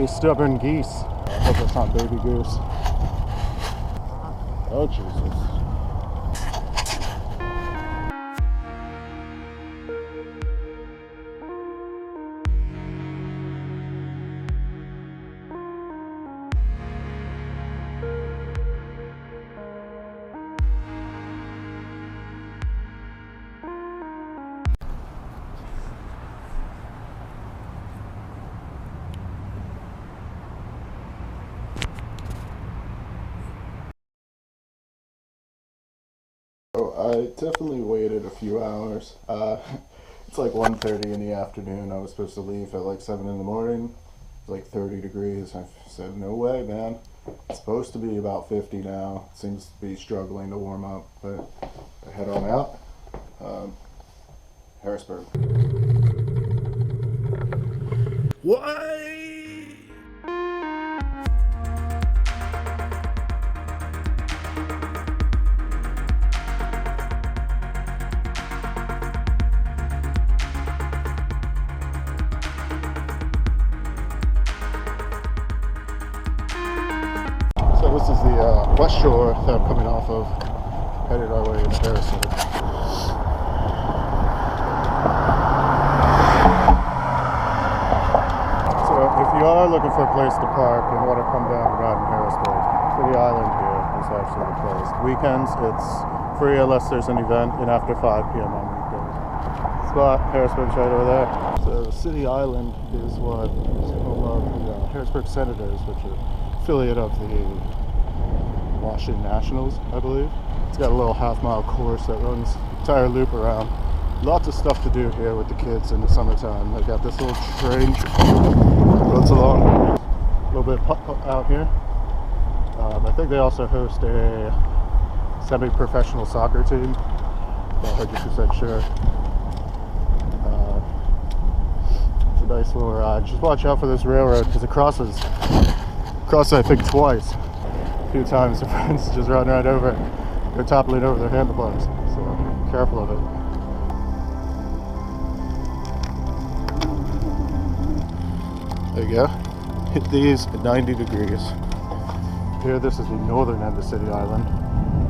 very stubborn geese. I hope it's not baby goose. Oh, Jesus. I definitely waited a few hours. It's like 1:30 in the afternoon. I was supposed to leave at like 7 in the morning. It's like 30 degrees. I said, no way, man. It's supposed to be about 50 now. It seems to be struggling to warm up, but I head on out. Harrisburg. Why? So this is the west shore that I'm coming off of, headed our way into Harrisburg. So if you are looking for a place to park and want to come down and ride in Harrisburg, City Island here is actually the place. Weekends it's free unless there's an event, and after 5 p.m. on weekdays. Spot, Harrisburg's right over there. So City Island is what is home of the Harrisburg Senators, which are affiliate of the Washington Nationals, I believe. It's got a little half-mile course that runs the entire loop around. Lots of stuff to do here with the kids in the summertime. They got this little train runs along a little bit out here. I think they also host a semi-professional soccer team. Not 100% sure. It's a nice little ride. Just watch out for this railroad because it crosses I think twice. A few times the friends just run right over it. They're toppling over their handlebars, so careful of it. There you go. Hit these at 90 degrees. Here, this is the northern end of City Island.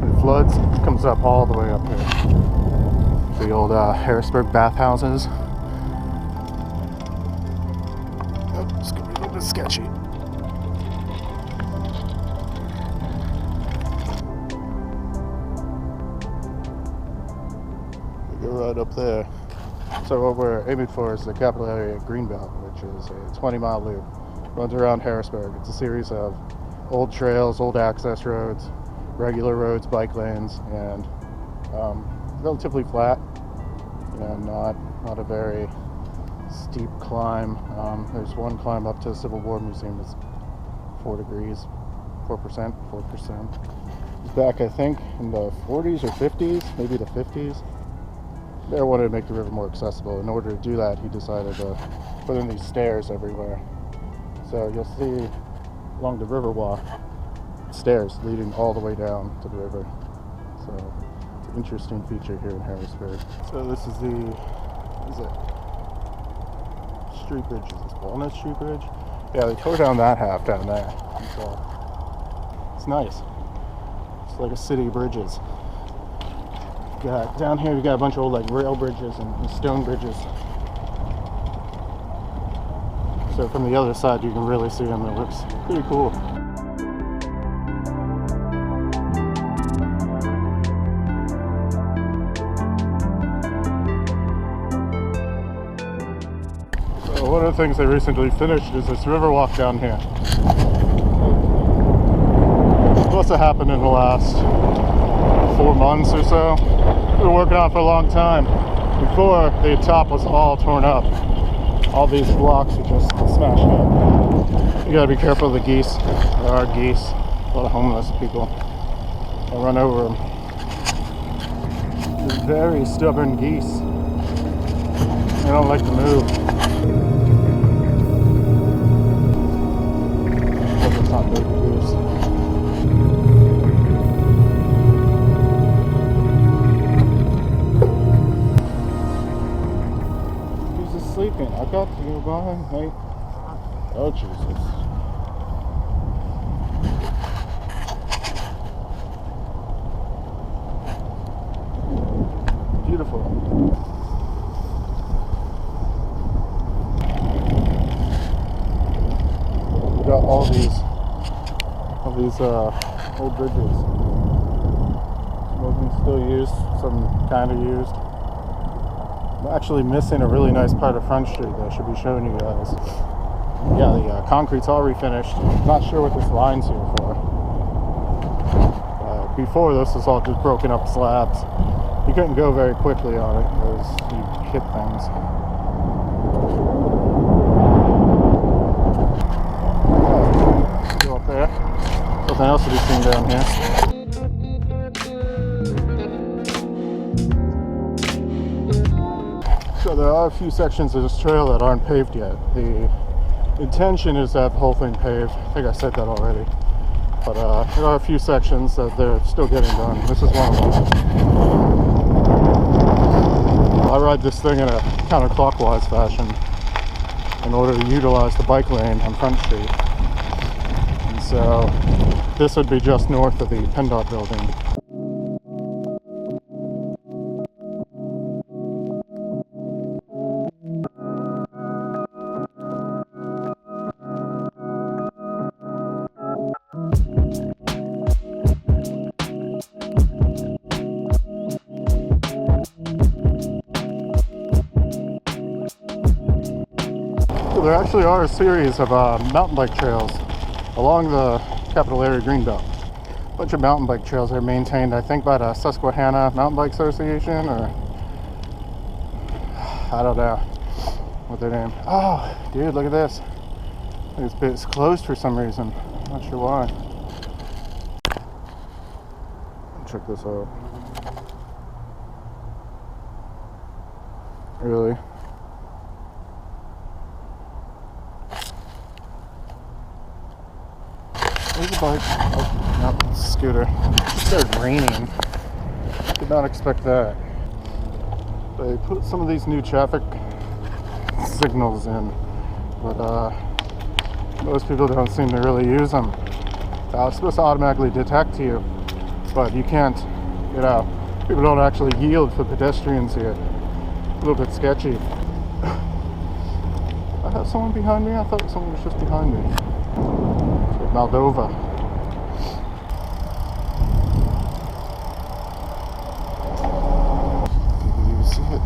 When it floods, it comes up all the way up here. The old Harrisburg bathhouses. Oh, it's gonna be a little bit sketchy. Right up there. So what we're aiming for is the Capital Area Greenbelt, which is a 20-mile loop. Runs around Harrisburg. It's a series of old trails, old access roads, regular roads, bike lanes, and relatively flat. Not a very steep climb. There's one climb up to the Civil War Museum that's 4 degrees, 4%. It's back, I think, in the 40s or 50s, maybe the 50s. They wanted to make the river more accessible. In order to do that, he decided to put in these stairs everywhere. So you'll see along the Riverwalk, stairs leading all the way down to the river. So it's an interesting feature here in Harrisburg. So this is the, what is it? Street Bridge, is this Walnut Street Bridge? Yeah, they tore down that half down there. So it's nice. It's like a city of bridges. Down here we got a bunch of old like rail bridges and stone bridges. So from the other side you can really see them. It looks pretty cool. So one of the things they recently finished is this Riverwalk down here. It's supposed to happen in the last 4 months or so. We were working on it for a long time. Before, the top was all torn up. All these blocks are just smashed up. You gotta be careful of the geese. There are geese. A lot of homeless people. I'll run over them. They're very stubborn geese. They don't like to move. Hope it's not baby goose. Sleeping. I got to go by. Hey. Oh, Jesus. got all these old bridges. Some of them still used, some kind of used. I'm actually missing a really nice part of Front Street that I should be showing you guys. Yeah, the concrete's all refinished. Not sure what this line's here for. Before this was all just broken up slabs. You couldn't go very quickly on it because you'd hit things. Go up there. Nothing else to be seen down here. So there are a few sections of this trail that aren't paved yet. The intention is to have the whole thing paved. I think I said that already. But there are a few sections that they're still getting done. This is one of them. I ride this thing in a counter-clockwise fashion in order to utilize the bike lane on Front Street. And so this would be just north of the PennDOT building. There actually are a series of mountain bike trails along the Capital Area Greenbelt. A bunch of mountain bike trails are maintained, I think, by the Susquehanna Mountain Bike Association, or I don't know what their name. Oh, dude, look at this. This bit's closed for some reason. Not sure why. Check this out. Really? There's a bike. Oh, no, it's a scooter. It started raining. Did not expect that. They put some of these new traffic signals in, but most people don't seem to really use them. It's supposed to automatically detect you, but you can't, you know, people don't actually yield for pedestrians here. A little bit sketchy. I have someone behind me? I thought someone was just behind me. Moldova. You see it?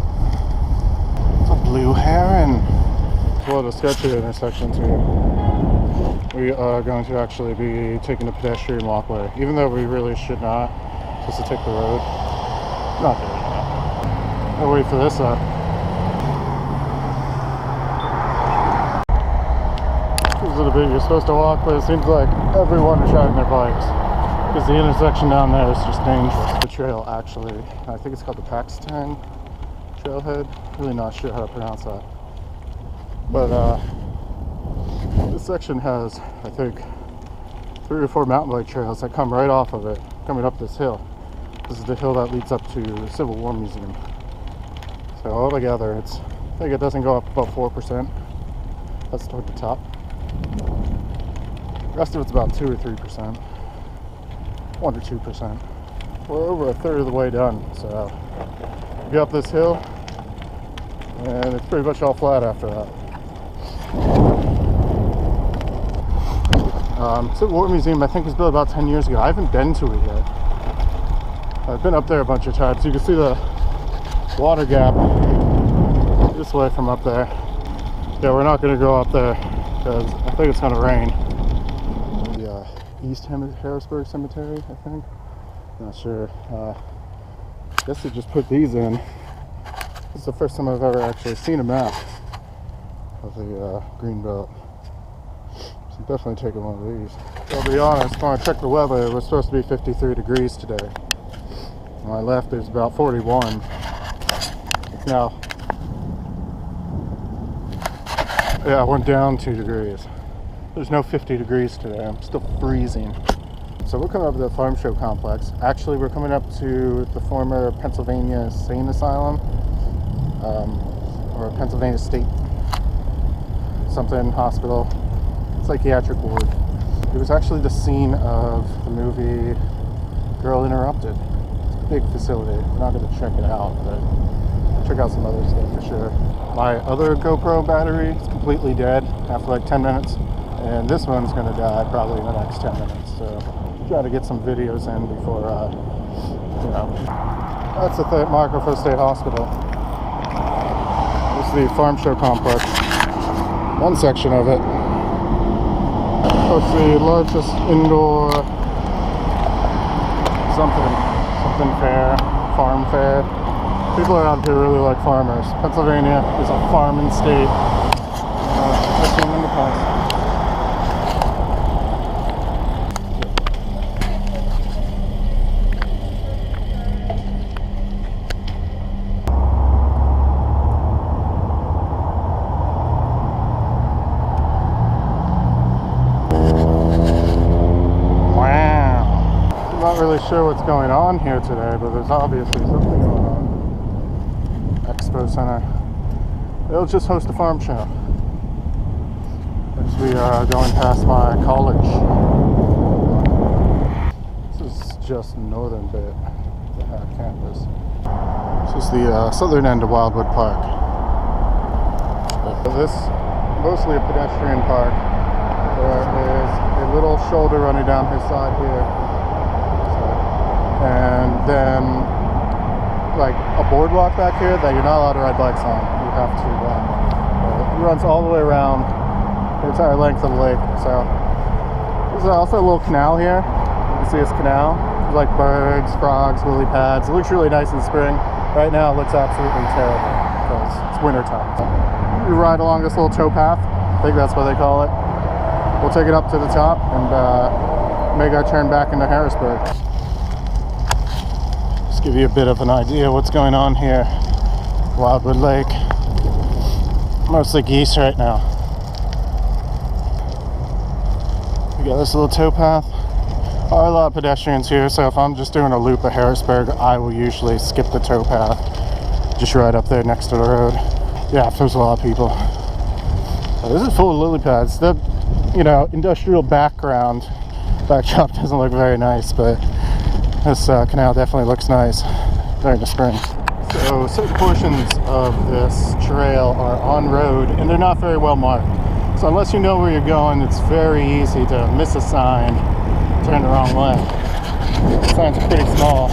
It's a blue heron. It's one of the sketchy intersections here. We are going to actually be taking the pedestrian walkway, even though we really should not, just to take the road. Not doing that. I'll wait for this up. You're supposed to walk, but it seems like everyone is riding their bikes because the intersection down there is just dangerous. The trail, actually, I think it's called the Paxton Trailhead. Really not sure how to pronounce that. But this section has, I think, 3 or 4 mountain bike trails that come right off of it, coming up this hill. This is the hill that leads up to the Civil War Museum. So altogether, I think it doesn't go up about 4%. That's toward the top. The rest of it's about 2 or 3%, 1 or 2%. We're over a third of the way done, so we get up this hill, and it's pretty much all flat after that. Civil War Museum, I think, was built about 10 years ago. I haven't been to it yet. I've been up there a bunch of times. You can see the water gap this way from up there. Yeah, we're not going to go up there because I think it's going to rain. The East Harrisburg Cemetery, I think. Not sure. I guess they just put these in. This is the first time I've ever actually seen a map of the Greenbelt. So definitely taking one of these. I'll be honest, when I checked the weather, it was supposed to be 53 degrees today. When I left, it was about 41. Now, yeah, I went down 2 degrees. There's no 50 degrees today. I'm still freezing. So we're coming up to the Farm Show Complex. Actually, we're coming up to the former Pennsylvania Insane Asylum, or Pennsylvania State something hospital, psychiatric ward. It was actually the scene of the movie Girl Interrupted. It's a big facility. We're not going to check it out, but check out some other stuff for sure. My other GoPro battery is completely dead after like 10 minutes. and this one's gonna die probably in the next 10 minutes. So try to get some videos in before, you know. That's the Microphone State Hospital. This is the farm show complex. One section of it. It's the largest indoor something fair, farm fair. People around here really like farmers. Pennsylvania is a farming state. In the past. Not really sure what's going on here today, but there's obviously something going on. Expo Center. They'll just host a farm show. As we are going past my college. This is just northern bit of the campus. This is the southern end of Wildwood Park. This mostly a pedestrian park. There is a little shoulder running down his side here. And then like a boardwalk back here that you're not allowed to ride bikes on. You have to it runs all the way around the entire length of the lake. So there's also a little canal here. You can see this canal. There's like birds, frogs, lily pads. It looks really nice in spring. Right now it looks absolutely terrible because it's winter time. We ride along this little towpath. I think that's what they call it. We'll take it up to the top and make our turn back into Harrisburg. Give you a bit of an idea what's going on here. Wildwood Lake. Mostly geese right now. We got this little towpath. There are a lot of pedestrians here, so if I'm just doing a loop of Harrisburg, I will usually skip the towpath. Just right up there next to the road. Yeah, if there's a lot of people. This is full of lily pads. The, you know, industrial backdrop doesn't look very nice, but this canal definitely looks nice during the spring. So certain portions of this trail are on road and they're not very well marked. So unless you know where you're going, it's very easy to miss a sign, turn the wrong way. The signs are pretty small.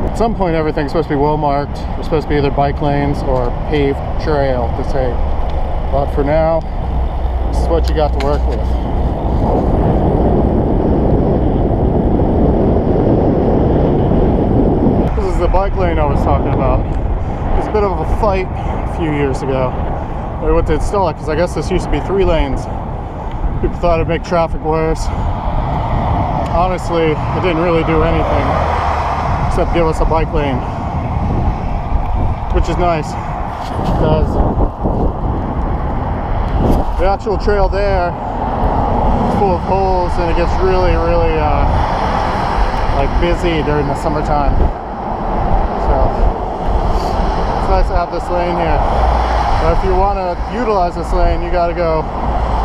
At some point everything's supposed to be well marked. There's supposed to be either bike lanes or paved trail to take. But for now, this is what you got to work with. The bike lane I was talking about. It was a bit of a fight a few years ago. I went to install it because I guess this used to be 3 lanes. People thought it'd make traffic worse. Honestly, it didn't really do anything except give us a bike lane, which is nice because the actual trail there is full of holes and it gets really like busy during the summertime. It's nice to have this lane here. But if you want to utilize this lane, you got to go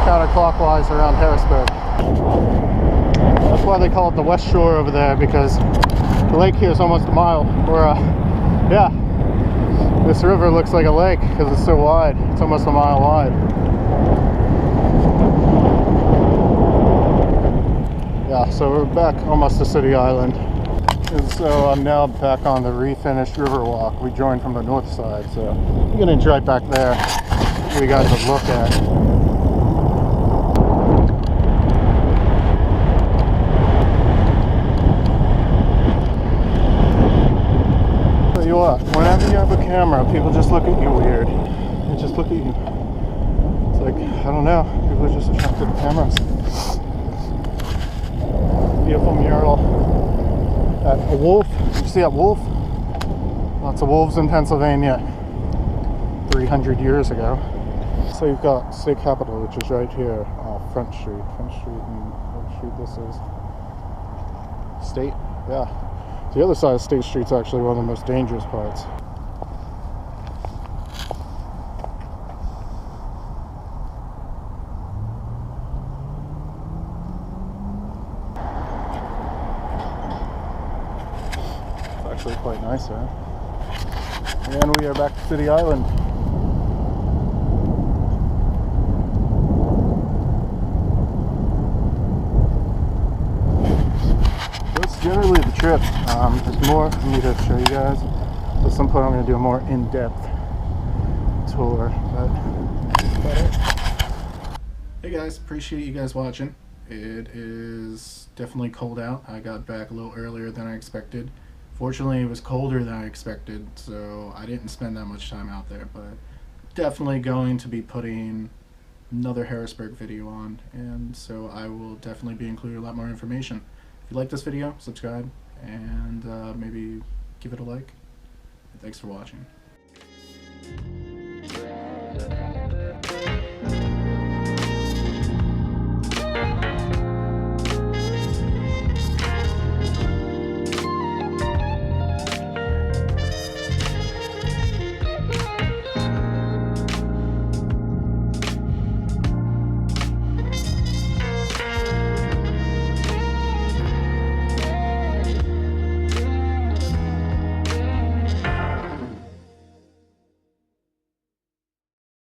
counter-clockwise around Harrisburg. That's why they call it the West Shore over there, because the lake here is almost a mile. Or yeah, this river looks like a lake because it's so wide. It's almost a mile wide. Yeah, so we're back almost to City Island. And so I'm now back on the refinished Riverwalk. We joined from the north side, so I'm gonna right back there for you guys to look at. Tell you what, whenever you have a camera, people just look at you weird. They just look at you. It's like, I don't know, people are just attracted to cameras. Beautiful mural. A wolf. Did you see that wolf? Lots of wolves in Pennsylvania 300 years ago. So you've got State Capitol, which is right here off Front Street. Front Street and what street this is? State? Yeah. The other side of State Street's actually one of the most dangerous parts. Actually quite nice there. And we are back to City Island. trip. There's more for me to show you guys. At some point I'm going to do a more in-depth tour. Hey guys, appreciate you guys watching. It is definitely cold out. I got back a little earlier than I expected. Fortunately, it was colder than I expected, so I didn't spend that much time out there, but definitely going to be putting another Harrisburg video on, and so I will definitely be including a lot more information. If you like this video, subscribe, and maybe give it a like. Thanks for watching.